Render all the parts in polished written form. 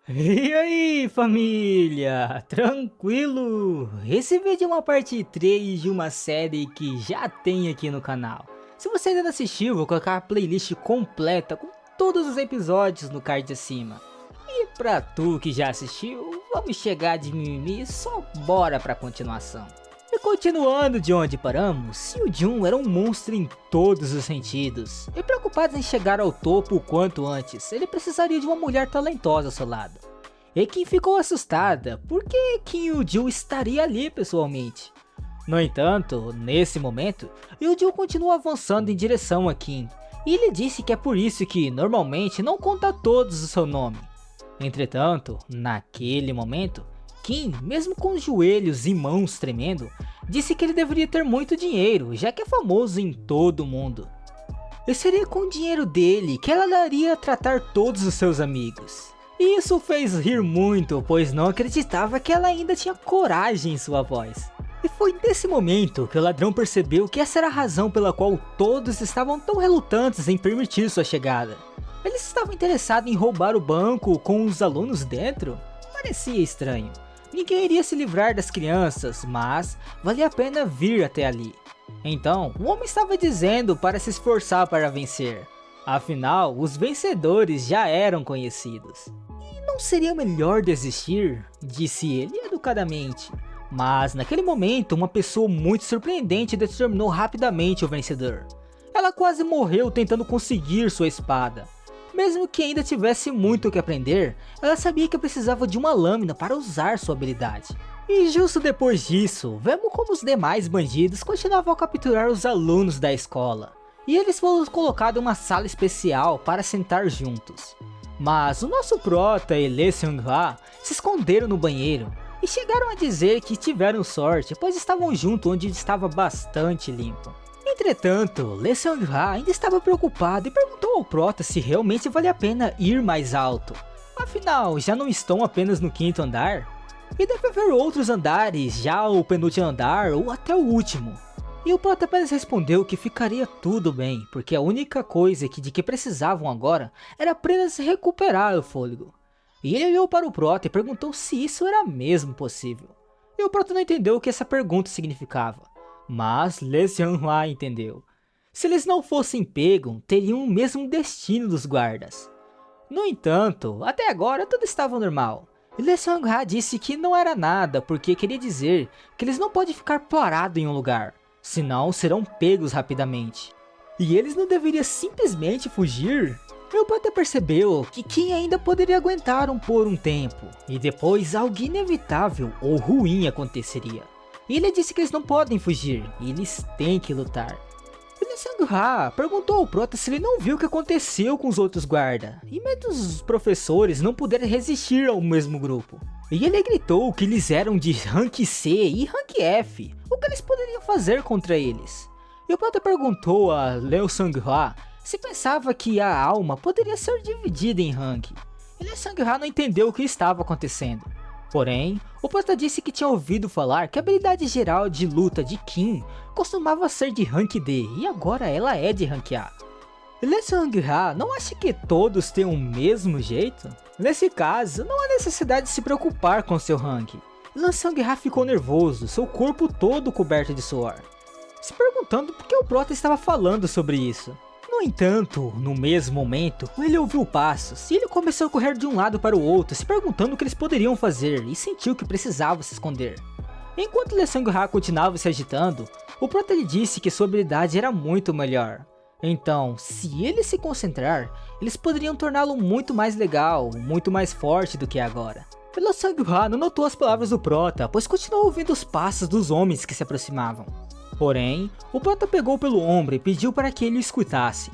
E aí, família? Tranquilo? Esse vídeo é uma parte 3 de uma série que já tem aqui no canal. Se você ainda não assistiu, vou colocar a playlist completa com todos os episódios no card acima. E pra tu que já assistiu, vamos chegar de mimimi, só bora pra continuação. E continuando de onde paramos, Seo Jun era um monstro em todos os sentidos. E preocupado em chegar ao topo o quanto antes, ele precisaria de uma mulher talentosa ao seu lado. E Kim ficou assustada, porque Kim Yoo-ju estaria ali pessoalmente. No entanto, nesse momento, Yoo-ju continua avançando em direção a Kim. E ele disse que é por isso que, normalmente, não conta a todos o seu nome. Entretanto, naquele momento, Kim, mesmo com os joelhos e mãos tremendo, disse que ele deveria ter muito dinheiro, já que é famoso em todo o mundo. E seria com o dinheiro dele que ela daria a tratar todos os seus amigos. E isso fez rir muito, pois não acreditava que ela ainda tinha coragem em sua voz. E foi nesse momento que o ladrão percebeu que essa era a razão pela qual todos estavam tão relutantes em permitir sua chegada. Eles estavam interessados em roubar o banco com os alunos dentro? Parecia estranho. Ninguém iria se livrar das crianças, mas valia a pena vir até ali. Então, o homem estava dizendo para se esforçar para vencer. Afinal, os vencedores já eram conhecidos. E não seria melhor desistir? Disse ele educadamente. Mas naquele momento, uma pessoa muito surpreendente determinou rapidamente o vencedor. Ela quase morreu tentando conseguir sua espada. Mesmo que ainda tivesse muito o que aprender, ela sabia que precisava de uma lâmina para usar sua habilidade. E justo depois disso, vemos como os demais bandidos continuavam a capturar os alunos da escola. E eles foram colocados em uma sala especial para sentar juntos. Mas o nosso prota e Lee Seung-ha se esconderam no banheiro. E chegaram a dizer que tiveram sorte, pois estavam juntos onde estava bastante limpo. Entretanto, Lee Seung-ha ainda estava preocupado e perguntou ao prota se realmente valia a pena ir mais alto. Afinal, já não estão apenas no 5º andar? E deve haver outros andares, já o penúltimo andar ou até o último. E o prota apenas respondeu que ficaria tudo bem, porque a única coisa de que precisavam agora era apenas recuperar o fôlego. E ele olhou para o prota e perguntou se isso era mesmo possível. E o prota não entendeu o que essa pergunta significava. Mas Lee Seung-ha entendeu. Se eles não fossem pegos, teriam o mesmo destino dos guardas. No entanto, até agora tudo estava normal. E Lee Seung-ha disse que não era nada, porque queria dizer que eles não podem ficar parados em um lugar, senão serão pegos rapidamente. E eles não deveriam simplesmente fugir? Meu prota percebeu que Kim ainda poderia aguentar por um tempo, e depois algo inevitável ou ruim aconteceria. E ele disse que eles não podem fugir, e eles têm que lutar. Lee Seung-ha perguntou ao prota se ele não viu o que aconteceu com os outros guardas, e mesmo os professores não puderam resistir ao mesmo grupo. E ele gritou que eles eram de Rank C e Rank F, o que eles poderiam fazer contra eles. E o prota perguntou a Lee Seung-ha se pensava que a alma poderia ser dividida em rank. E Lee Seung-ha não entendeu o que estava acontecendo. Porém, o prota disse que tinha ouvido falar que a habilidade geral de luta de Kim costumava ser de Rank D e agora ela é de Rank A. Lee Seung-ha não acha que todos têm o mesmo jeito? Nesse caso, não há necessidade de se preocupar com seu rank. Lee Seung-ha ficou nervoso, seu corpo todo coberto de suor, se perguntando por que o prota estava falando sobre isso. No entanto, no mesmo momento, ele ouviu passos e ele começou a correr de um lado para o outro, se perguntando o que eles poderiam fazer e sentiu que precisava se esconder. Enquanto Lee Seung-ha continuava se agitando, o prota lhe disse que sua habilidade era muito melhor. Então, se ele se concentrar, eles poderiam torná-lo muito mais legal, muito mais forte do que agora. Lee Seung-ha não notou as palavras do prota, pois continuou ouvindo os passos dos homens que se aproximavam. Porém, o prota pegou pelo ombro e pediu para que ele o escutasse.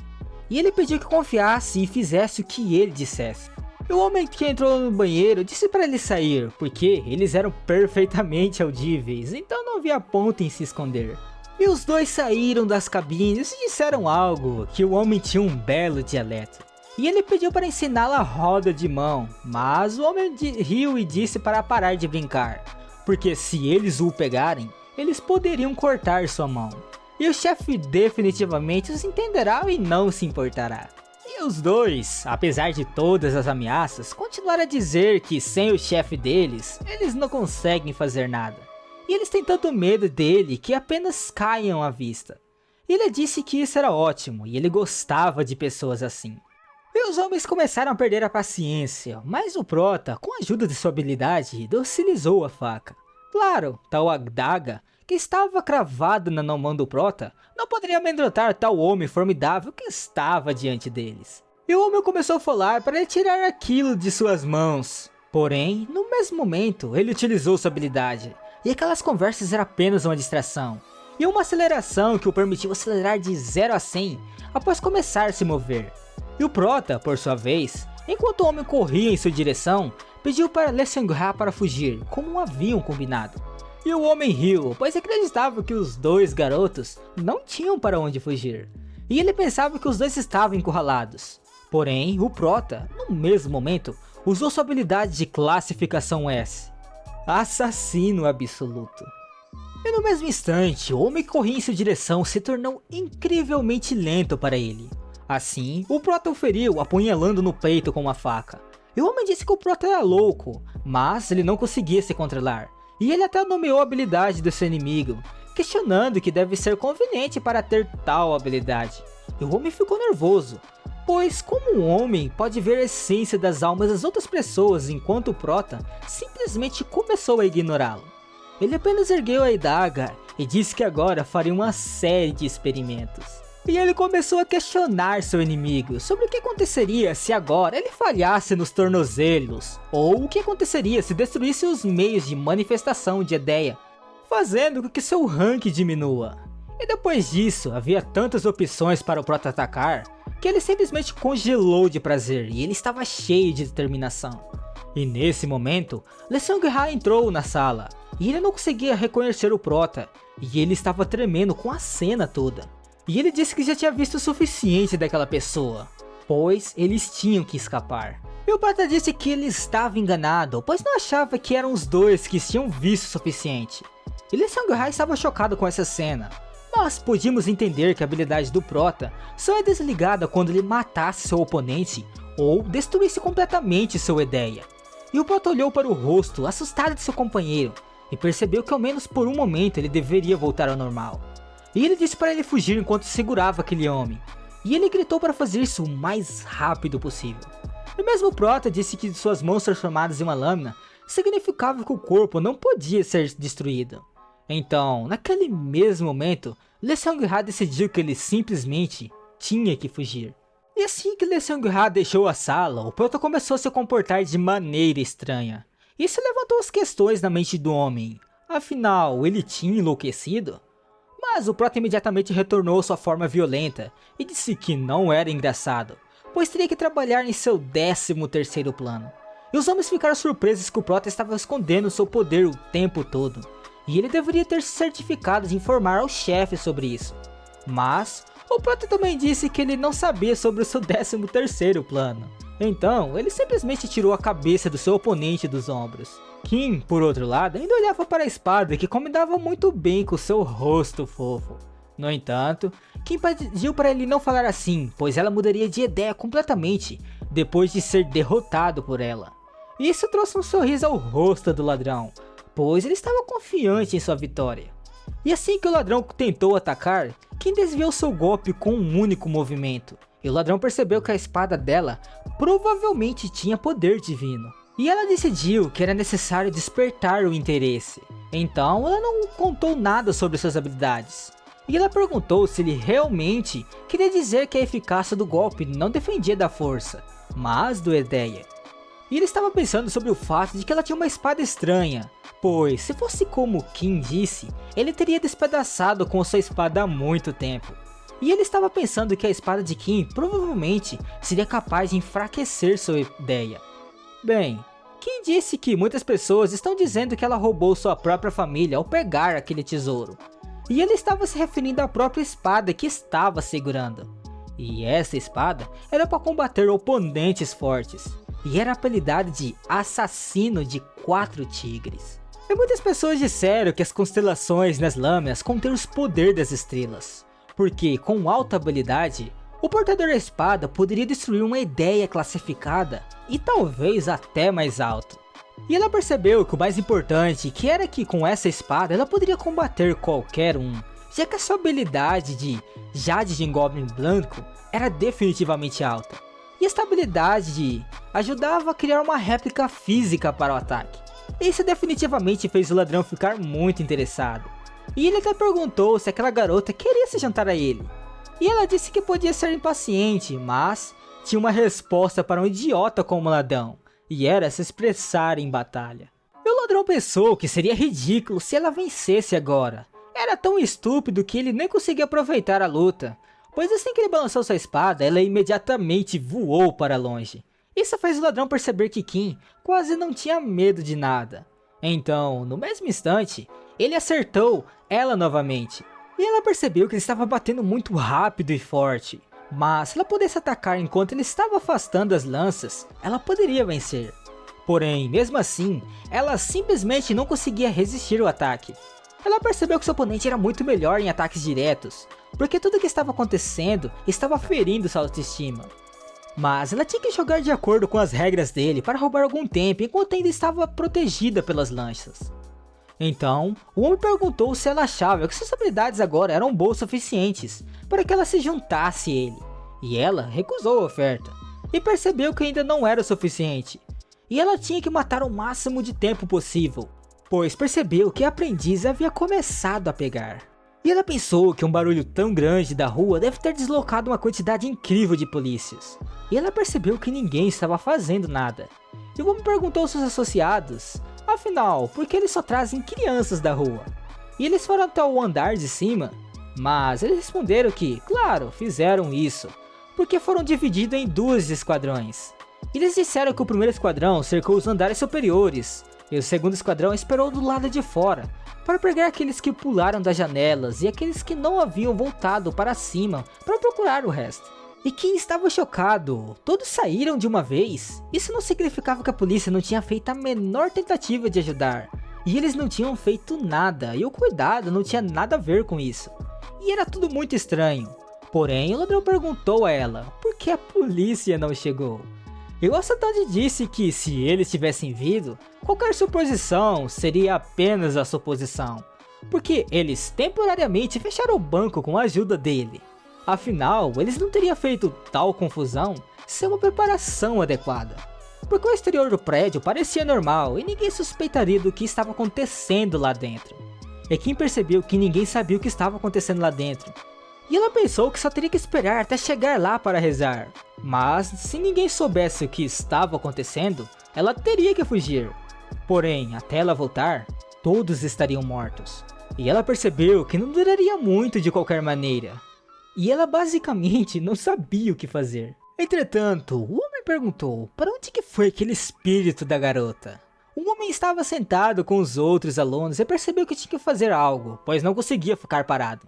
E ele pediu que confiasse e fizesse o que ele dissesse. E o homem que entrou no banheiro disse para ele sair, porque eles eram perfeitamente audíveis, então não havia ponto em se esconder. E os dois saíram das cabines e disseram algo, que o homem tinha um belo dialeto. E ele pediu para ensiná-la a roda de mão, mas o homem riu e disse para parar de brincar, porque se eles o pegarem, eles poderiam cortar sua mão. E o chefe definitivamente os entenderá e não se importará. E os dois, apesar de todas as ameaças, continuaram a dizer que sem o chefe deles, eles não conseguem fazer nada. E eles têm tanto medo dele que apenas caiam à vista. Ele disse que isso era ótimo e ele gostava de pessoas assim. E os homens começaram a perder a paciência, mas o Prota, com a ajuda de sua habilidade, docilizou a faca. Claro, tal adaga, que estava cravada na mão do Prota, não poderia amedrontar tal homem formidável que estava diante deles. E o homem começou a falar para ele tirar aquilo de suas mãos. Porém, no mesmo momento, ele utilizou sua habilidade, e aquelas conversas eram apenas uma distração. E uma aceleração que o permitiu acelerar de 0 a 100 após começar a se mover. E o Prota, por sua vez, enquanto o homem corria em sua direção, pediu para Le Sangria para fugir, como haviam combinado. E o homem riu, pois acreditava que os dois garotos não tinham para onde fugir. E ele pensava que os dois estavam encurralados. Porém, o Prota, no mesmo momento, usou sua habilidade de classificação S. Assassino absoluto. E no mesmo instante, o homem que corria em sua direção se tornou incrivelmente lento para ele. Assim, o Prota o feriu, apunhalando no peito com uma faca. E o homem disse que o Prota era louco, mas ele não conseguia se controlar. E ele até nomeou a habilidade do seu inimigo, questionando que deve ser conveniente para ter tal habilidade. E o homem ficou nervoso, pois como um homem pode ver a essência das almas das outras pessoas enquanto o Prota simplesmente começou a ignorá-lo. Ele apenas ergueu a adaga e disse que agora faria uma série de experimentos. E ele começou a questionar seu inimigo sobre o que aconteceria se agora ele falhasse nos tornozelos, ou o que aconteceria se destruísse os meios de manifestação de ideia, fazendo com que seu rank diminua. E depois disso, havia tantas opções para o Prota atacar, que ele simplesmente congelou de prazer e ele estava cheio de determinação. E nesse momento, Le Sangria entrou na sala, e ele não conseguia reconhecer o Prota, e ele estava tremendo com a cena toda. E ele disse que já tinha visto o suficiente daquela pessoa, pois eles tinham que escapar. E o Prota disse que ele estava enganado, pois não achava que eram os dois que tinham visto o suficiente. E Le Sangria estava chocado com essa cena, mas podíamos entender que a habilidade do Prota só é desligada quando ele matasse seu oponente ou destruísse completamente sua ideia. E o Prota olhou para o rosto assustado de seu companheiro e percebeu que ao menos por um momento ele deveria voltar ao normal. E ele disse para ele fugir enquanto segurava aquele homem. E ele gritou para fazer isso o mais rápido possível. E mesmo o Prota disse que suas mãos transformadas em uma lâmina significava que o corpo não podia ser destruído. Então, naquele mesmo momento, Le Sangria decidiu que ele simplesmente tinha que fugir. E assim que Le Sangria deixou a sala, o Prota começou a se comportar de maneira estranha. Isso levantou as questões na mente do homem. Afinal, ele tinha enlouquecido? Mas o Prota imediatamente retornou sua forma violenta e disse que não era engraçado, pois teria que trabalhar em seu 13º plano. E os homens ficaram surpresos que o Prota estava escondendo seu poder o tempo todo, e ele deveria ter se certificado de informar ao chefe sobre isso. Mas o Prota também disse que ele não sabia sobre o seu 13º plano, então ele simplesmente tirou a cabeça do seu oponente dos ombros. Kim, por outro lado, ainda olhava para a espada que combinava muito bem com seu rosto fofo. No entanto, Kim pediu para ele não falar assim, pois ela mudaria de ideia completamente depois de ser derrotado por ela. Isso trouxe um sorriso ao rosto do ladrão, pois ele estava confiante em sua vitória. E assim que o ladrão tentou atacar, Kim desviou seu golpe com um único movimento, e o ladrão percebeu que a espada dela provavelmente tinha poder divino. E ela decidiu que era necessário despertar o interesse. Então ela não contou nada sobre suas habilidades. E ela perguntou se ele realmente queria dizer que a eficácia do golpe não defendia da força, mas do ideia. E ele estava pensando sobre o fato de que ela tinha uma espada estranha, pois se fosse como Kim disse, ele teria despedaçado com sua espada há muito tempo. E ele estava pensando que a espada de Kim provavelmente seria capaz de enfraquecer sua ideia. Bem, Kim disse que muitas pessoas estão dizendo que ela roubou sua própria família ao pegar aquele tesouro. E ele estava se referindo à própria espada que estava segurando. E essa espada era para combater oponentes fortes. E era apelidada de Assassino de 4 Tigres. E muitas pessoas disseram que as constelações nas lâminas contêm os poderes das estrelas. Porque com alta habilidade, O portador da espada poderia destruir uma ideia classificada e talvez até mais alto. E ela percebeu que o mais importante que era que com essa espada ela poderia combater qualquer um, já que a sua habilidade de Jade de Goblin Branco era definitivamente alta. E esta habilidade ajudava a criar uma réplica física para o ataque. Isso definitivamente fez o ladrão ficar muito interessado. E ele até perguntou se aquela garota queria se juntar a ele. E ela disse que podia ser impaciente, mas tinha uma resposta para um idiota como o ladrão, e era se expressar em batalha. E o ladrão pensou que seria ridículo se ela vencesse agora. Era tão estúpido que ele nem conseguia aproveitar a luta, pois assim que ele balançou sua espada, ela imediatamente voou para longe. Isso fez o ladrão perceber que Kim quase não tinha medo de nada. Então, no mesmo instante, ele acertou ela novamente. E ela percebeu que ele estava batendo muito rápido e forte. Mas se ela pudesse atacar enquanto ele estava afastando as lanças, ela poderia vencer. Porém, mesmo assim, ela simplesmente não conseguia resistir ao ataque. Ela percebeu que seu oponente era muito melhor em ataques diretos, porque tudo o que estava acontecendo estava ferindo sua autoestima. Mas ela tinha que jogar de acordo com as regras dele para roubar algum tempo enquanto ainda estava protegida pelas lanças. Então, o homem perguntou se ela achava que suas habilidades agora eram boas o suficientes para que ela se juntasse a ele. E ela recusou a oferta, e percebeu que ainda não era o suficiente. E ela tinha que matar o máximo de tempo possível, pois percebeu que a aprendiz havia começado a pegar. E ela pensou que um barulho tão grande da rua deve ter deslocado uma quantidade incrível de polícias. E ela percebeu que ninguém estava fazendo nada. E o homem perguntou aos seus associados, afinal, por que eles só trazem crianças da rua? E eles foram até o andar de cima, mas eles responderam que, claro, fizeram isso, porque foram divididos em 2 esquadrões. Eles disseram que o primeiro esquadrão cercou os andares superiores, e o segundo esquadrão esperou do lado de fora, para pegar aqueles que pularam das janelas e aqueles que não haviam voltado para cima para procurar o resto. E quem estava chocado, todos saíram de uma vez. Isso não significava que a polícia não tinha feito a menor tentativa de ajudar. E eles não tinham feito nada, e o cuidado não tinha nada a ver com isso. E era tudo muito estranho. Porém, o ladrão perguntou a ela, por que a polícia não chegou? E o assaltante disse que se eles tivessem vindo, qualquer suposição seria apenas a suposição. Porque eles temporariamente fecharam o banco com a ajuda dele. Afinal, eles não teriam feito tal confusão sem uma preparação adequada. Porque o exterior do prédio parecia normal e ninguém suspeitaria do que estava acontecendo lá dentro. E Kim percebeu que ninguém sabia o que estava acontecendo lá dentro. E ela pensou que só teria que esperar até chegar lá para rezar. Mas se ninguém soubesse o que estava acontecendo, ela teria que fugir. Porém, até ela voltar, todos estariam mortos. E ela percebeu que não duraria muito de qualquer maneira. E ela basicamente não sabia o que fazer. Entretanto, o homem perguntou para onde que foi aquele espírito da garota. O homem estava sentado com os outros alunos e percebeu que tinha que fazer algo, pois não conseguia ficar parado.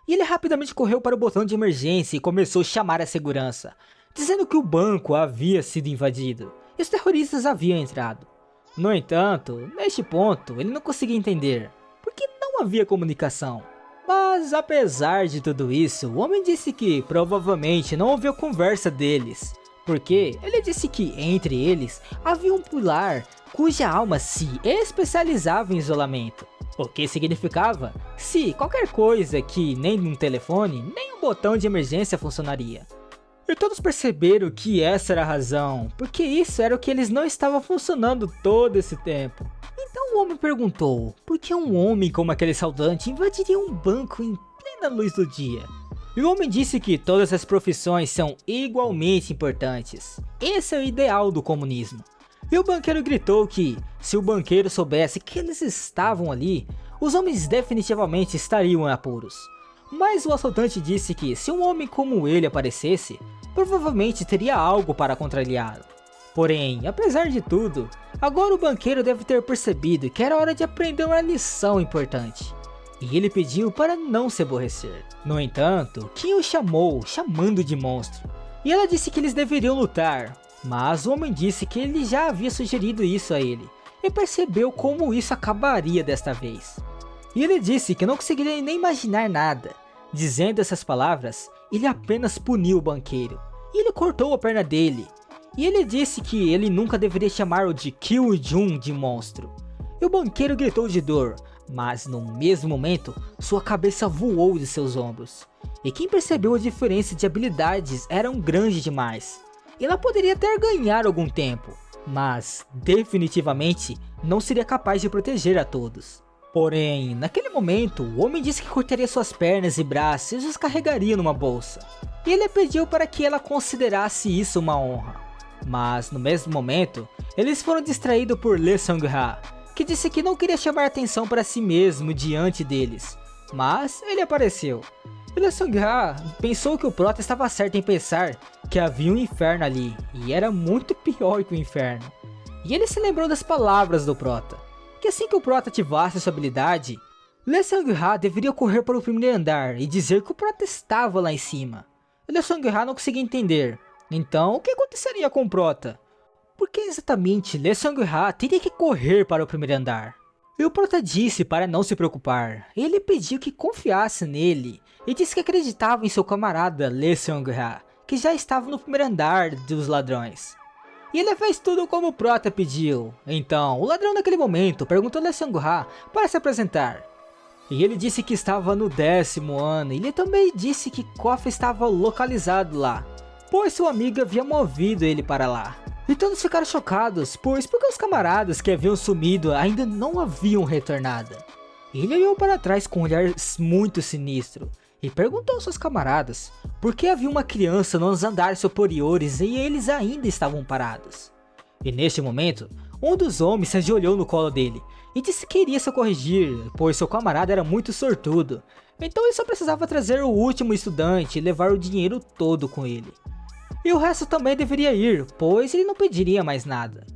E ele rapidamente correu para o botão de emergência e começou a chamar a segurança, dizendo que o banco havia sido invadido e os terroristas haviam entrado. No entanto, neste ponto, ele não conseguia entender, porque não havia comunicação. Mas apesar de tudo isso, o homem disse que provavelmente não ouviu a conversa deles, porque ele disse que entre eles havia um pilar cuja alma se especializava em isolamento. O que significava se qualquer coisa que nem um telefone, nem um botão de emergência funcionaria. E todos perceberam que essa era a razão, porque isso era o que eles não estavam funcionando todo esse tempo. Então o homem perguntou, por que um homem como aquele assaltante invadiria um banco em plena luz do dia? E o homem disse que todas as profissões são igualmente importantes. Esse é o ideal do comunismo. E o banqueiro gritou que, se o banqueiro soubesse que eles estavam ali, os homens definitivamente estariam em apuros. Mas o assaltante disse que se um homem como ele aparecesse, provavelmente teria algo para contrariá-lo. Porém, apesar de tudo, agora o banqueiro deve ter percebido que era hora de aprender uma lição importante. E ele pediu para não se aborrecer. No entanto, Kim o chamou, chamando de monstro. E ela disse que eles deveriam lutar. Mas o homem disse que ele já havia sugerido isso a ele, e percebeu como isso acabaria desta vez. E ele disse que não conseguiria nem imaginar nada. Dizendo essas palavras, ele apenas puniu o banqueiro, e ele cortou a perna dele. E ele disse que ele nunca deveria chamar o de Kyu-jun de monstro. E o banqueiro gritou de dor, mas no mesmo momento, sua cabeça voou de seus ombros. E quem percebeu a diferença de habilidades eram grande demais. Ela poderia até ganhar algum tempo, mas definitivamente não seria capaz de proteger a todos. Porém, naquele momento, o homem disse que cortaria suas pernas e braços e os carregaria numa bolsa. E ele pediu para que ela considerasse isso uma honra. Mas no mesmo momento, eles foram distraídos por Lee Seung-ha, que disse que não queria chamar atenção para si mesmo diante deles. Mas ele apareceu. E Lee Seung-ha pensou que o prota estava certo em pensar que havia um inferno ali, e era muito pior que o inferno. E ele se lembrou das palavras do prota, que assim que o prota ativasse sua habilidade, Lee Seung-ha deveria correr para o primeiro andar e dizer que o prota estava lá em cima. Lee Seung-ha não conseguia entender. Então, o que aconteceria com o prota? Por que exatamente Lee Seung-ha teria que correr para o primeiro andar? E o prota disse para não se preocupar. Ele pediu que confiasse nele e disse que acreditava em seu camarada Lee Seung-ha, que já estava no primeiro andar dos ladrões. E ele fez tudo como o prota pediu. Então, o ladrão naquele momento perguntou a Lee Seung-ha para se apresentar. E ele disse que estava no 10º ano, e ele também disse que Koff estava localizado lá, pois sua amiga havia movido ele para lá. E todos ficaram chocados, pois porque os camaradas que haviam sumido ainda não haviam retornado. Ele olhou para trás com um olhar muito sinistro, e perguntou aos seus camaradas por que havia uma criança nos andares superiores e eles ainda estavam parados. E neste momento, um dos homens se ajoelhou no colo dele, e disse que iria se corrigir, pois seu camarada era muito sortudo, então ele só precisava trazer o último estudante e levar o dinheiro todo com ele. E o resto também deveria ir, pois ele não pediria mais nada,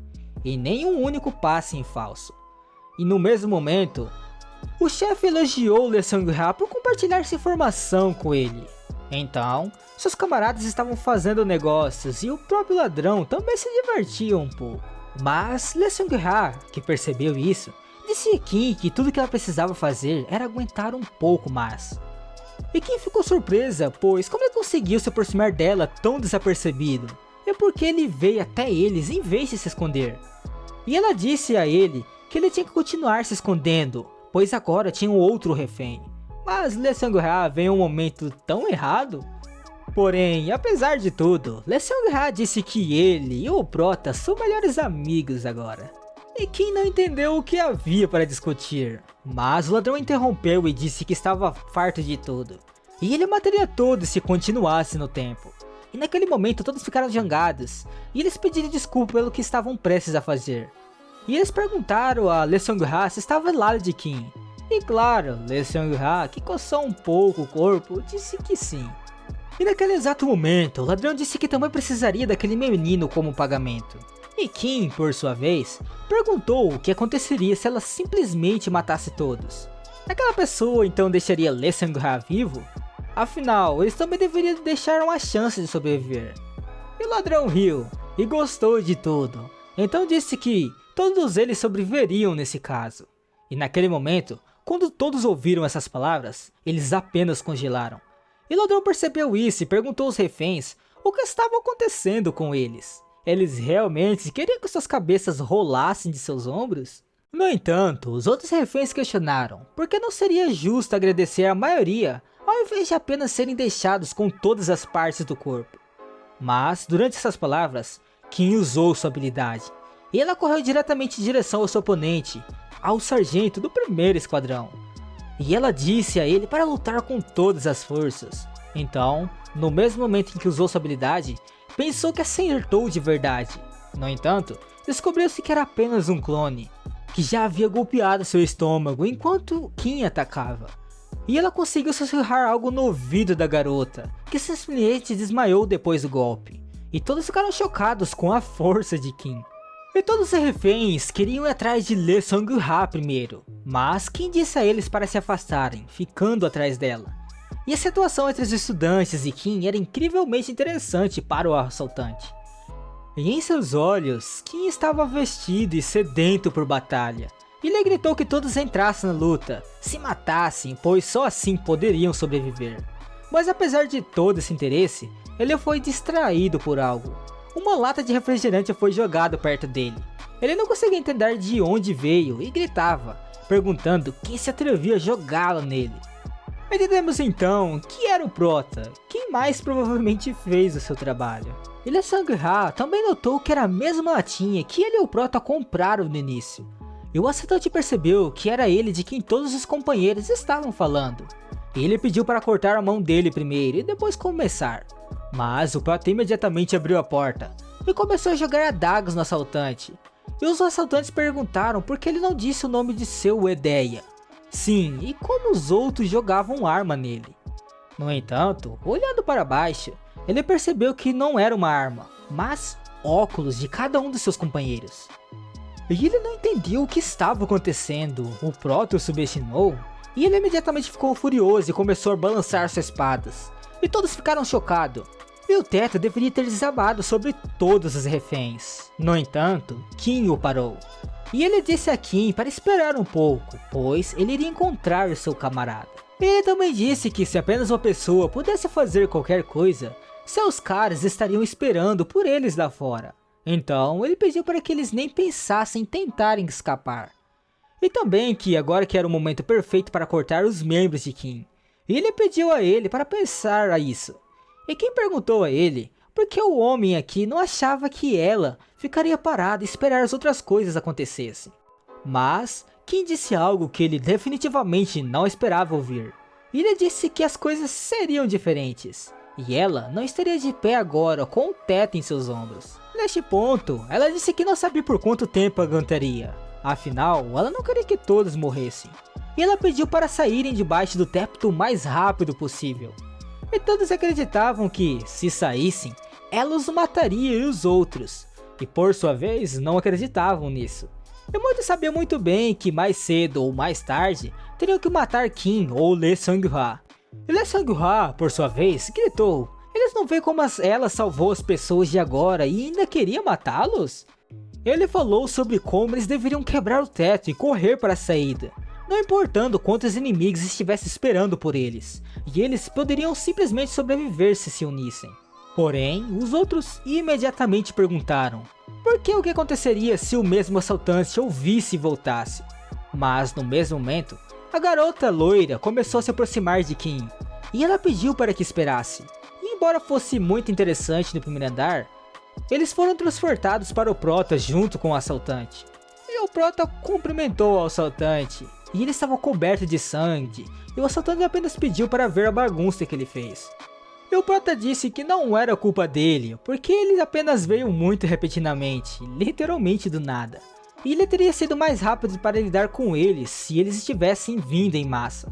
e nem um único passe em falso. E no mesmo momento, o chefe elogiou Lee Seung-ha por compartilhar essa informação com ele. Então, seus camaradas estavam fazendo negócios e o próprio ladrão também se divertia um pouco. Mas Lee Seung-ha, que percebeu isso, disse a Kim que tudo que ela precisava fazer era aguentar um pouco mais. E Kim ficou surpresa, pois como ele conseguiu se aproximar dela tão desapercebido? É porque ele veio até eles em vez de se esconder. E ela disse a ele que ele tinha que continuar se escondendo, pois agora tinha um outro refém. Mas Lee Seung-ha veio em um momento tão errado. Porém, apesar de tudo, Lee Seung-ha disse que ele e o prota são melhores amigos agora. E Kim não entendeu o que havia para discutir, mas o ladrão interrompeu e disse que estava farto de tudo, e ele mataria todos se continuasse no tempo. E naquele momento todos ficaram jangados, e eles pediram desculpa pelo que estavam prestes a fazer. E eles perguntaram a Lee Seung-ha se estava ao lado de Kim. E claro, Lee Seung-ha, que coçou um pouco o corpo, disse que sim. E naquele exato momento, o ladrão disse que também precisaria daquele menino como pagamento. E Kim, por sua vez, perguntou o que aconteceria se ela simplesmente matasse todos. Aquela pessoa então deixaria Lee Seung-ha vivo? Afinal, eles também deveriam deixar uma chance de sobreviver. E o ladrão riu, e gostou de tudo. Então disse que todos eles sobreviveriam nesse caso. E naquele momento, quando todos ouviram essas palavras, eles apenas congelaram. E o ladrão percebeu isso e perguntou aos reféns o que estava acontecendo com eles. Eles realmente queriam que suas cabeças rolassem de seus ombros? No entanto, os outros reféns questionaram por que não seria justo agradecer a maioria ao invés de apenas serem deixados com todas as partes do corpo. Mas, durante essas palavras, Kim usou sua habilidade, e ela correu diretamente em direção ao seu oponente, ao sargento do primeiro esquadrão. E ela disse a ele para lutar com todas as forças. Então, no mesmo momento em que usou sua habilidade, pensou que acertou de verdade. No entanto, descobriu-se que era apenas um clone, que já havia golpeado seu estômago enquanto Kim atacava. E ela conseguiu sussurrar algo no ouvido da garota, que simplesmente desmaiou depois do golpe. E todos ficaram chocados com a força de Kim. E todos os reféns queriam ir atrás de Lee Seung-ha primeiro, mas Kim disse a eles para se afastarem, ficando atrás dela. E a situação entre os estudantes e Kim era incrivelmente interessante para o assaltante. E em seus olhos, Kim estava vestido e sedento por batalha. E ele gritou que todos entrassem na luta, se matassem, pois só assim poderiam sobreviver. Mas apesar de todo esse interesse, ele foi distraído por algo. Uma lata de refrigerante foi jogada perto dele. Ele não conseguia entender de onde veio e gritava, perguntando quem se atrevia a jogá-la nele. Entendemos então que era o Prota, quem mais provavelmente fez o seu trabalho. Lee Seung-ha também notou que era a mesma latinha que ele e o Prota compraram no início. E o assaltante percebeu que era ele de quem todos os companheiros estavam falando. Ele pediu para cortar a mão dele primeiro e depois começar. Mas o Prota imediatamente abriu a porta e começou a jogar adagas no assaltante. E os assaltantes perguntaram por que ele não disse o nome de seu Edeia. Sim, e como os outros jogavam arma nele. No entanto, olhando para baixo, ele percebeu que não era uma arma, mas óculos de cada um dos seus companheiros. E ele não entendeu o que estava acontecendo, o Prota o subestimou, e ele imediatamente ficou furioso e começou a balançar suas espadas. E todos ficaram chocados, e o teto deveria ter desabado sobre todos os reféns. No entanto, Kim o parou. E ele disse a Kim para esperar um pouco, pois ele iria encontrar seu camarada. Ele também disse que se apenas uma pessoa pudesse fazer qualquer coisa, seus caras estariam esperando por eles lá fora. Então ele pediu para que eles nem pensassem em tentarem escapar. E também que agora que era o momento perfeito para cortar os membros de Kim. E ele pediu a ele para pensar a isso. E Kim perguntou a ele por que o homem aqui não achava que ela ficaria parada e esperar as outras coisas acontecessem. Mas Kim disse algo que ele definitivamente não esperava ouvir. E ele disse que as coisas seriam diferentes. E ela não estaria de pé agora com o teto em seus ombros. Neste ponto, ela disse que não sabia por quanto tempo aguentaria. Afinal, ela não queria que todos morressem. E ela pediu para saírem debaixo do teto o mais rápido possível. E todos acreditavam que, se saíssem, ela os mataria e os outros. E por sua vez, não acreditavam nisso. E muitos sabiam muito bem que mais cedo ou mais tarde, teriam que matar Kim ou Lee Seung-ha. E Lee Seung-ha, por sua vez, gritou. Eles não veem como ela salvou as pessoas de agora e ainda queria matá-los? Ele falou sobre como eles deveriam quebrar o teto e correr para a saída. Não importando quantos inimigos estivessem esperando por eles, e eles poderiam simplesmente sobreviver se unissem. Porém, os outros imediatamente perguntaram por que o que aconteceria se o mesmo assaltante ouvisse e voltasse. Mas no mesmo momento, a garota loira começou a se aproximar de Kim, e ela pediu para que esperasse. E embora fosse muito interessante no primeiro andar, eles foram transportados para o Prota junto com o assaltante. E o Prota cumprimentou o assaltante. E ele estava coberto de sangue, e o assaltante apenas pediu para ver a bagunça que ele fez. E o Prota disse que não era culpa dele, porque ele apenas veio muito repentinamente, literalmente do nada. E ele teria sido mais rápido para lidar com eles se eles estivessem vindo em massa.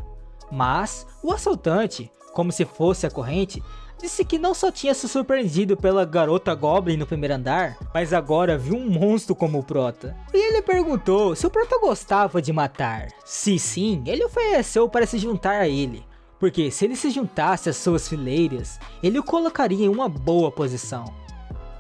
Mas o assaltante, como se fosse a corrente, disse que não só tinha se surpreendido pela garota Goblin no primeiro andar, mas agora viu um monstro como o Prota. E ele perguntou se o Prota gostava de matar. Se sim, ele ofereceu para se juntar a ele, porque se ele se juntasse às suas fileiras, ele o colocaria em uma boa posição.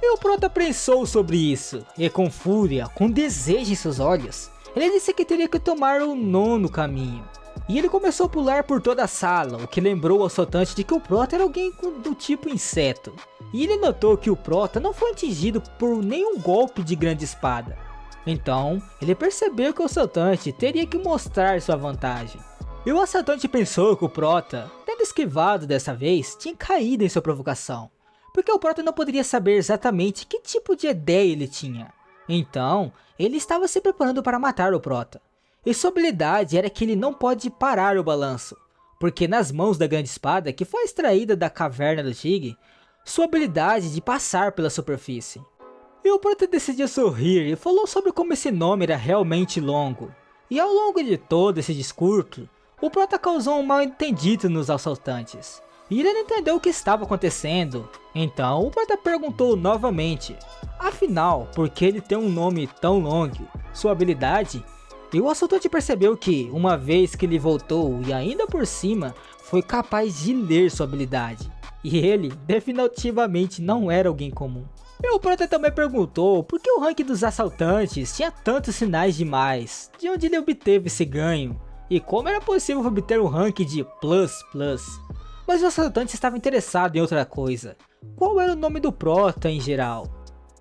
E o Prota pensou sobre isso, e com fúria, com desejo em seus olhos, ele disse que teria que tomar o 9º caminho. E ele começou a pular por toda a sala, o que lembrou ao assaltante de que o Prota era alguém do tipo inseto. E ele notou que o Prota não foi atingido por nenhum golpe de grande espada. Então, ele percebeu que o assaltante teria que mostrar sua vantagem. E o assaltante pensou que o Prota, tendo esquivado dessa vez, tinha caído em sua provocação. Porque o Prota não poderia saber exatamente que tipo de ideia ele tinha. Então, ele estava se preparando para matar o Prota. E sua habilidade era que ele não pode parar o balanço, porque nas mãos da grande espada que foi extraída da caverna do Tigre, sua habilidade de passar pela superfície. E o Prota decidiu sorrir e falou sobre como esse nome era realmente longo. E ao longo de todo esse discurso, o Prota causou um mal entendido nos assaltantes. E ele não entendeu o que estava acontecendo, então o Prota perguntou novamente, afinal, por que ele tem um nome tão longo, sua habilidade? E o assaltante percebeu que, uma vez que ele voltou e ainda por cima, foi capaz de ler sua habilidade. E ele definitivamente não era alguém comum. E o Prota também perguntou por que o ranking dos assaltantes tinha tantos sinais demais, de onde ele obteve esse ganho, e como era possível obter um ranking de plus+. Mas o assaltante estava interessado em outra coisa. Qual era o nome do Prota em geral?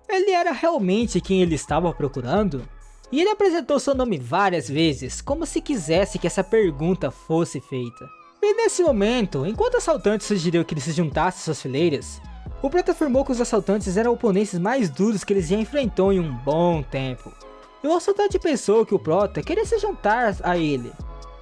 Ele era realmente quem ele estava procurando? E ele apresentou seu nome várias vezes, como se quisesse que essa pergunta fosse feita. E nesse momento, enquanto o assaltante sugeriu que ele se juntasse às suas fileiras, o Prota afirmou que os assaltantes eram oponentes mais duros que ele já enfrentou em um bom tempo. E o assaltante pensou que o Prota queria se juntar a ele.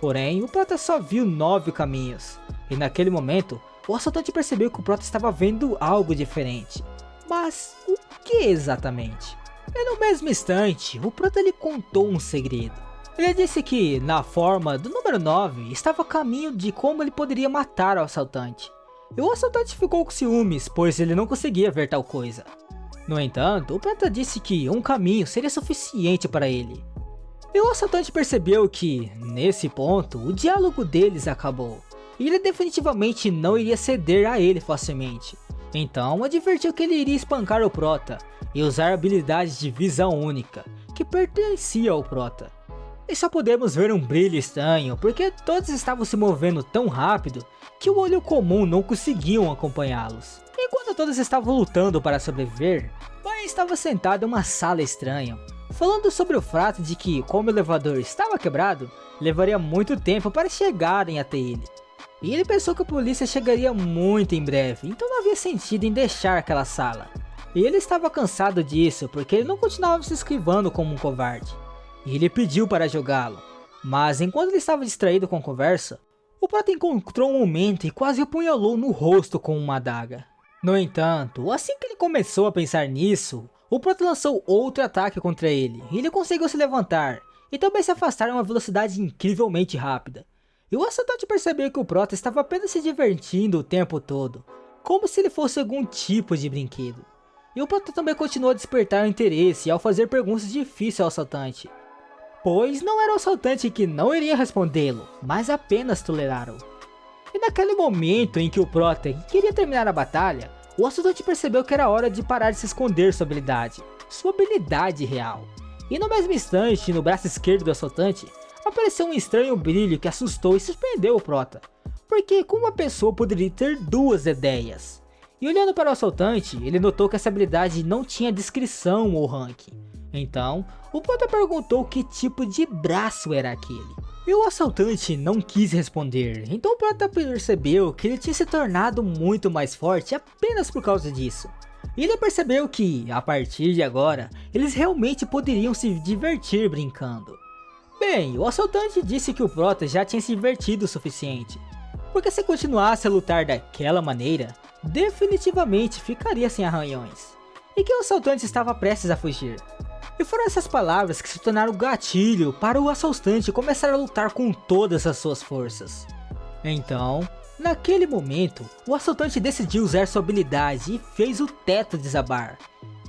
Porém, o Prota só viu 9 caminhos. E naquele momento, o assaltante percebeu que o Prota estava vendo algo diferente. Mas o que exatamente? E no mesmo instante, o Prota lhe contou um segredo. Ele disse que, na forma do número 9, estava a caminho de como ele poderia matar o assaltante. E o assaltante ficou com ciúmes, pois ele não conseguia ver tal coisa. No entanto, o Prota disse que um caminho seria suficiente para ele. E o assaltante percebeu que, nesse ponto, o diálogo deles acabou. E ele definitivamente não iria ceder a ele facilmente. Então, advertiu que ele iria espancar o Prota e usar habilidades de visão única, que pertencia ao Prota. E só podemos ver um brilho estranho, porque todos estavam se movendo tão rápido que o olho comum não conseguiam acompanhá-los. Enquanto todos estavam lutando para sobreviver, Bai estava sentado em uma sala estranha, falando sobre o fato de que, como o elevador estava quebrado, levaria muito tempo para chegarem até ele. E ele pensou que a polícia chegaria muito em breve, então não havia sentido em deixar aquela sala. E ele estava cansado disso, porque ele não continuava se esquivando como um covarde. E ele pediu para jogá-lo, mas enquanto ele estava distraído com a conversa, o Prota encontrou um momento e quase o apunhalou no rosto com uma adaga. No entanto, assim que ele começou a pensar nisso, o Prota lançou outro ataque contra ele, e ele conseguiu se levantar, e também se afastar em uma velocidade incrivelmente rápida. E o assaltante percebeu que o Prota estava apenas se divertindo o tempo todo, como se ele fosse algum tipo de brinquedo. E o Prota também continuou a despertar o interesse ao fazer perguntas difíceis ao assaltante, pois não era o assaltante que não iria respondê-lo, mas apenas tolerá-lo. E naquele momento em que o Prota queria terminar a batalha, o assaltante percebeu que era hora de parar de se esconder sua habilidade real. E no mesmo instante, no braço esquerdo do assaltante, apareceu um estranho brilho que assustou e surpreendeu o Prota, porque como uma pessoa poderia ter duas ideias? E olhando para o assaltante, ele notou que essa habilidade não tinha descrição ou ranking. Então, o Prota perguntou que tipo de braço era aquele. E o assaltante não quis responder, então o Prota percebeu que ele tinha se tornado muito mais forte apenas por causa disso. E ele percebeu que, a partir de agora, eles realmente poderiam se divertir brincando. Bem, o assaltante disse que o Prota já tinha se divertido o suficiente, porque se continuasse a lutar daquela maneira, definitivamente ficaria sem arranhões, e que o assaltante estava prestes a fugir. E foram essas palavras que se tornaram o gatilho para o assaltante começar a lutar com todas as suas forças. Então, naquele momento, o assaltante decidiu usar sua habilidade e fez o teto desabar.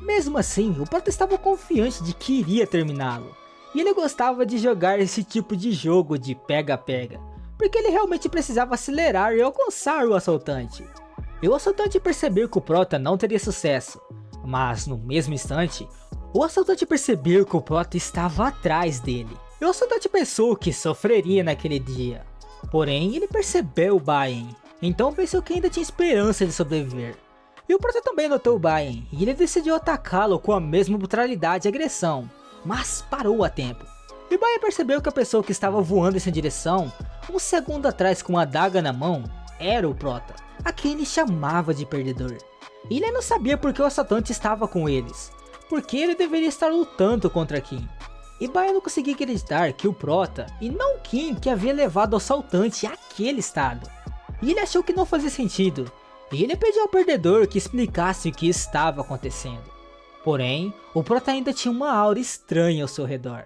Mesmo assim, o Prota estava confiante de que iria terminá-lo. E ele gostava de jogar esse tipo de jogo de pega-pega, porque ele realmente precisava acelerar e alcançar o assaltante. E o assaltante percebeu que o Prota não teria sucesso, mas no mesmo instante, o assaltante percebeu que o Prota estava atrás dele. E o assaltante pensou que sofreria naquele dia, porém ele percebeu o Baien, então pensou que ainda tinha esperança de sobreviver. E o Prota também notou o Baien, e ele decidiu atacá-lo com a mesma brutalidade e agressão, mas parou a tempo. E Baien percebeu que a pessoa que estava voando em sua direção, um segundo atrás com uma adaga na mão, era o Prota, a quem ele chamava de perdedor. E ele não sabia por que o assaltante estava com eles, porque ele deveria estar lutando contra Kim. E Baien não conseguia acreditar que o Prota, e não Kim, que havia levado o assaltante àquele estado. E ele achou que não fazia sentido, e ele pediu ao perdedor que explicasse o que estava acontecendo. Porém, o Prota ainda tinha uma aura estranha ao seu redor.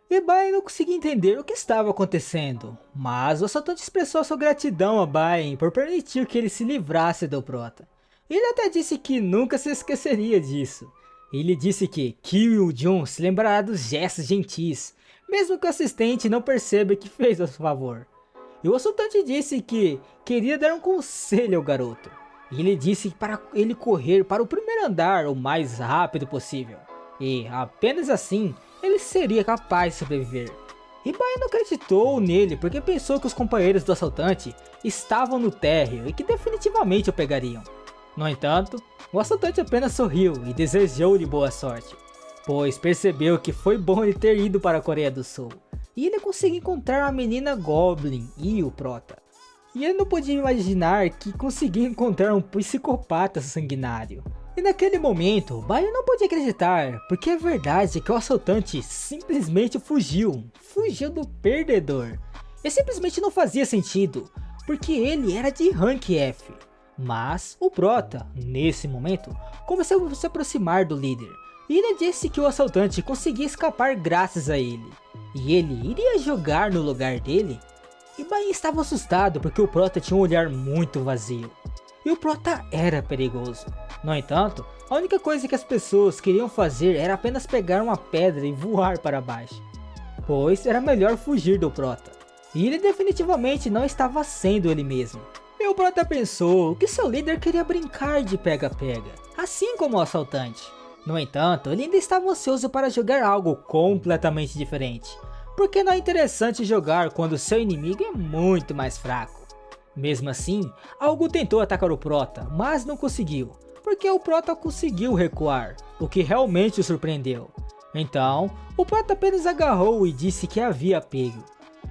E Baien não conseguia entender o que estava acontecendo, mas o assaltante expressou sua gratidão a Baien por permitir que ele se livrasse do Prota. Ele até disse que nunca se esqueceria disso. Ele disse que Kyu-jun se lembrará dos gestos gentis, mesmo que o assistente não perceba que fez a favor. E o assaltante disse que queria dar um conselho ao garoto. E ele disse para ele correr para o primeiro andar o mais rápido possível. E apenas assim, ele seria capaz de sobreviver. E Bai não acreditou nele porque pensou que os companheiros do assaltante estavam no térreo e que definitivamente o pegariam. No entanto, o assaltante apenas sorriu e desejou-lhe boa sorte, pois percebeu que foi bom ele ter ido para a Coreia do Sul, e ele conseguiu encontrar a menina Goblin e o Prota. E ele não podia imaginar que conseguia encontrar um psicopata sanguinário. E naquele momento, Bai não podia acreditar, porque a verdade é que o assaltante simplesmente fugiu do perdedor. E simplesmente não fazia sentido, porque ele era de rank F. Mas o Prota, nesse momento, começou a se aproximar do líder. E ele disse que o assaltante conseguia escapar graças a ele. E ele iria jogar no lugar dele? E Bai estava assustado porque o Prota tinha um olhar muito vazio. E o Prota era perigoso. No entanto, a única coisa que as pessoas queriam fazer era apenas pegar uma pedra e voar para baixo, pois era melhor fugir do Prota. E ele definitivamente não estava sendo ele mesmo. E o Prota pensou que seu líder queria brincar de pega-pega, assim como o assaltante. No entanto, ele ainda estava ansioso para jogar algo completamente diferente, porque não é interessante jogar quando seu inimigo é muito mais fraco. Mesmo assim, algo tentou atacar o Prota, mas não conseguiu, porque o Prota conseguiu recuar, o que realmente o surpreendeu. Então, o Prota apenas agarrou e disse que havia pego.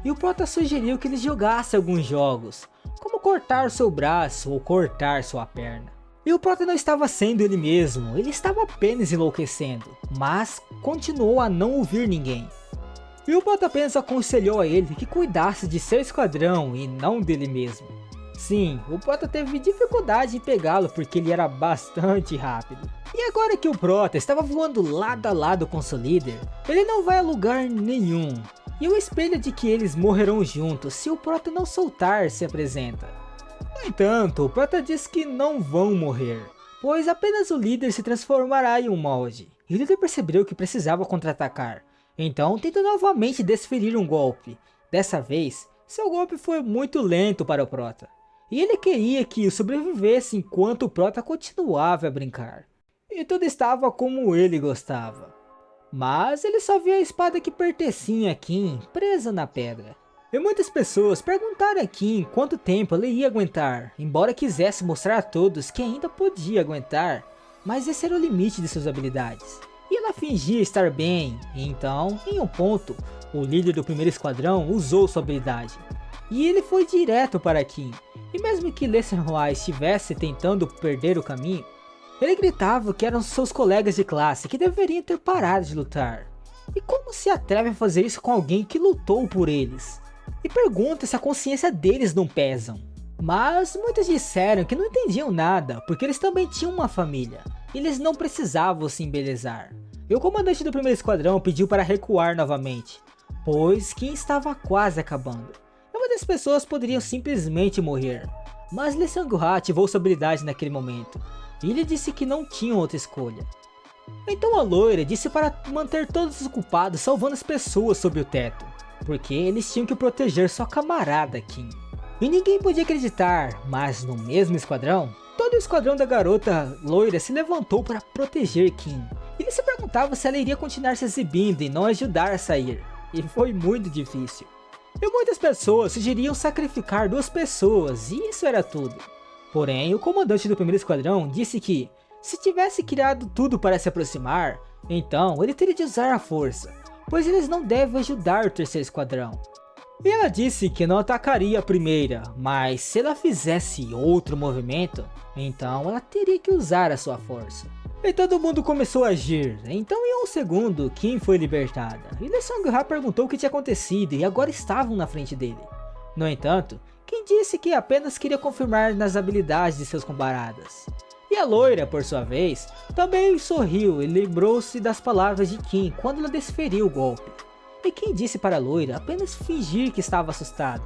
E o Prota sugeriu que ele jogasse alguns jogos, como cortar seu braço ou cortar sua perna. E o Prota não estava sendo ele mesmo, ele estava apenas enlouquecendo, mas continuou a não ouvir ninguém. E o Prota apenas aconselhou a ele que cuidasse de seu esquadrão e não dele mesmo. Sim, o Prota teve dificuldade em pegá-lo porque ele era bastante rápido. E agora que o Prota estava voando lado a lado com seu líder, ele não vai a lugar nenhum. E o espelho de que eles morrerão juntos se o Prota não soltar se apresenta. No entanto, o Prota diz que não vão morrer, pois apenas o líder se transformará em um molde. E o líder percebeu que precisava contra-atacar. Então tentou novamente desferir um golpe. Dessa vez, seu golpe foi muito lento para o Prota. E ele queria que sobrevivesse enquanto o Prota continuava a brincar. E tudo estava como ele gostava. Mas ele só via a espada que pertencia a Kim presa na pedra. E muitas pessoas perguntaram a Kim quanto tempo ele ia aguentar, embora quisesse mostrar a todos que ainda podia aguentar, mas esse era o limite de suas habilidades. E ela fingia estar bem, e então, em um ponto, o líder do primeiro esquadrão usou sua habilidade. E ele foi direto para Kim, e mesmo que Lee Sin-hwa estivesse tentando perder o caminho, ele gritava que eram seus colegas de classe que deveriam ter parado de lutar. E como se atreve a fazer isso com alguém que lutou por eles? E pergunta se a consciência deles não pesam. Mas muitos disseram que não entendiam nada, porque eles também tinham uma família. E eles não precisavam se embelezar. E o comandante do primeiro esquadrão pediu para recuar novamente, pois Kim estava quase acabando. E muitas pessoas poderiam simplesmente morrer. Mas Lee Sang-hwa ativou sua habilidade naquele momento. E ele disse que não tinha outra escolha. Então a loira disse para manter todos os culpados salvando as pessoas sob o teto, porque eles tinham que proteger sua camarada Kim. E ninguém podia acreditar, mas no mesmo esquadrão, todo o esquadrão da garota loira se levantou para proteger Kim. Ele se perguntava se ela iria continuar se exibindo e não ajudar a sair. E foi muito difícil. E muitas pessoas sugeriam sacrificar 2 pessoas, e isso era tudo. Porém, o comandante do primeiro esquadrão disse que, se tivesse criado tudo para se aproximar, então ele teria de usar a força, pois eles não devem ajudar o terceiro esquadrão. E ela disse que não atacaria a primeira, mas se ela fizesse outro movimento, então ela teria que usar a sua força. E todo mundo começou a agir, então em um segundo, Kim foi libertada. E Lee Sang-hwa perguntou o que tinha acontecido e agora estavam na frente dele. No entanto, Kim disse que apenas queria confirmar nas habilidades de seus camaradas. E a loira, por sua vez, também sorriu e lembrou-se das palavras de Kim quando ela desferiu o golpe. E Kim disse para a loira apenas fingir que estava assustada,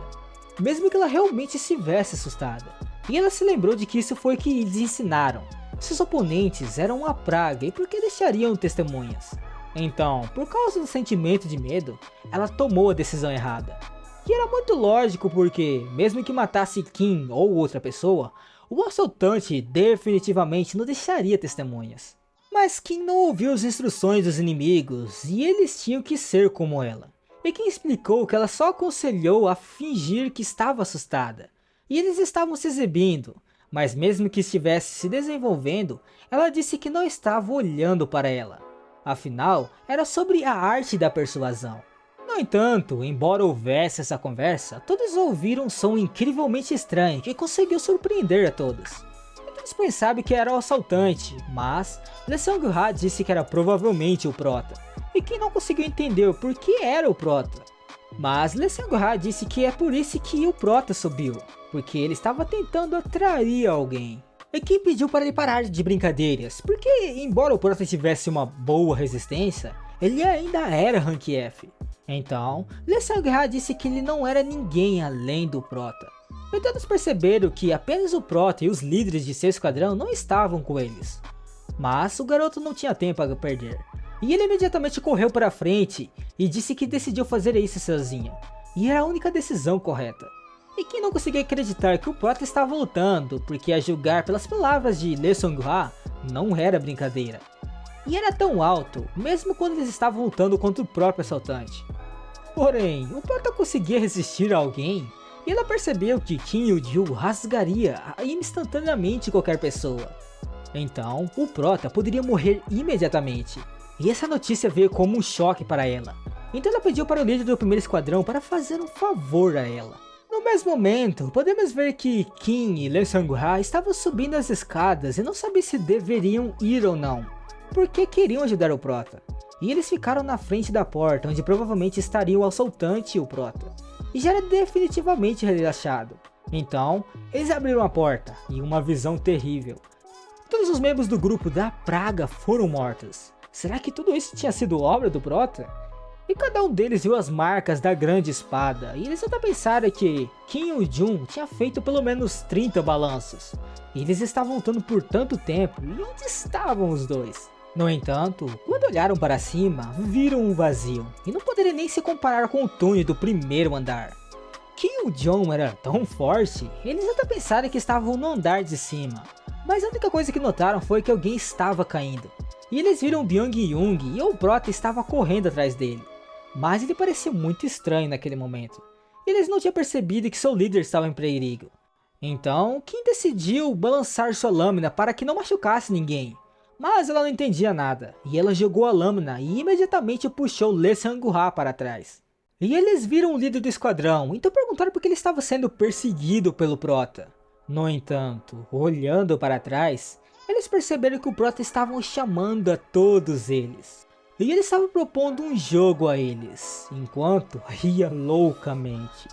mesmo que ela realmente estivesse assustada. E ela se lembrou de que isso foi o que eles ensinaram. Seus oponentes eram uma praga e por que deixariam testemunhas? Então, por causa do sentimento de medo, ela tomou a decisão errada. E era muito lógico porque, mesmo que matasse Kim ou outra pessoa, o assaltante definitivamente não deixaria testemunhas. Mas Kim não ouviu as instruções dos inimigos e eles tinham que ser como ela. E quem explicou que ela só aconselhou a fingir que estava assustada. E eles estavam se exibindo, mas mesmo que estivesse se desenvolvendo, ela disse que não estava olhando para ela. Afinal, era sobre a arte da persuasão. No entanto, embora houvesse essa conversa, todos ouviram um som incrivelmente estranho que conseguiu surpreender a todos. Todos pensavam que era o assaltante, mas Lee Seung-ha disse que era provavelmente o Prota, e que não conseguiu entender por que era o Prota. Mas Lee Seung-ha disse que é por isso que o Prota subiu, porque ele estava tentando atrair alguém. E quem pediu para ele parar de brincadeiras, porque embora o Prota tivesse uma boa resistência, ele ainda era Rank F. Então, Lee Seung-ha disse que ele não era ninguém além do Prota. E todos perceberam que apenas o Prota e os líderes de seu esquadrão não estavam com eles. Mas o garoto não tinha tempo a perder. E ele imediatamente correu para frente e disse que decidiu fazer isso sozinho. E era a única decisão correta. E quem não conseguia acreditar que o Prota estava lutando, porque a julgar pelas palavras de Lee Seung-ha, não era brincadeira. E era tão alto, mesmo quando eles estavam lutando contra o próprio assaltante. Porém, o Prota conseguia resistir a alguém, e ela percebeu que Kim Il-ju rasgaria instantaneamente qualquer pessoa. Então, o Prota poderia morrer imediatamente, e essa notícia veio como um choque para ela. Então ela pediu para o líder do primeiro esquadrão para fazer um favor a ela. No mesmo momento, podemos ver que Kim e Lee Seung-ha estavam subindo as escadas e não sabiam se deveriam ir ou não, porque queriam ajudar o Prota. E eles ficaram na frente da porta, onde provavelmente estaria o assaltante e o Prota. E já era definitivamente relaxado. Então, eles abriram a porta, e uma visão terrível. Todos os membros do grupo da Praga foram mortos. Será que tudo isso tinha sido obra do Prota? E cada um deles viu as marcas da grande espada, e eles até pensaram que Kim Il-jun tinha feito pelo menos 30 balanços. E eles estavam lutando por tanto tempo, e onde estavam os dois? No entanto, quando olharam para cima, viram um vazio, e não poderia nem se comparar com o túnel do primeiro andar. Kim Il-jun era tão forte, eles até pensaram que estavam no andar de cima, mas a única coisa que notaram foi que alguém estava caindo. E eles viram Byung-Young e o Prota estava correndo atrás dele, mas ele parecia muito estranho naquele momento. Eles não tinham percebido que seu líder estava em perigo. Então, Kim decidiu balançar sua lâmina para que não machucasse ninguém. Mas ela não entendia nada, e ela jogou a lâmina e imediatamente puxou Lee Seung-ha para trás. E eles viram o líder do esquadrão, então perguntaram por que ele estava sendo perseguido pelo Prota. No entanto, olhando para trás, eles perceberam que o Prota estava chamando a todos eles. E ele estava propondo um jogo a eles, enquanto ria loucamente.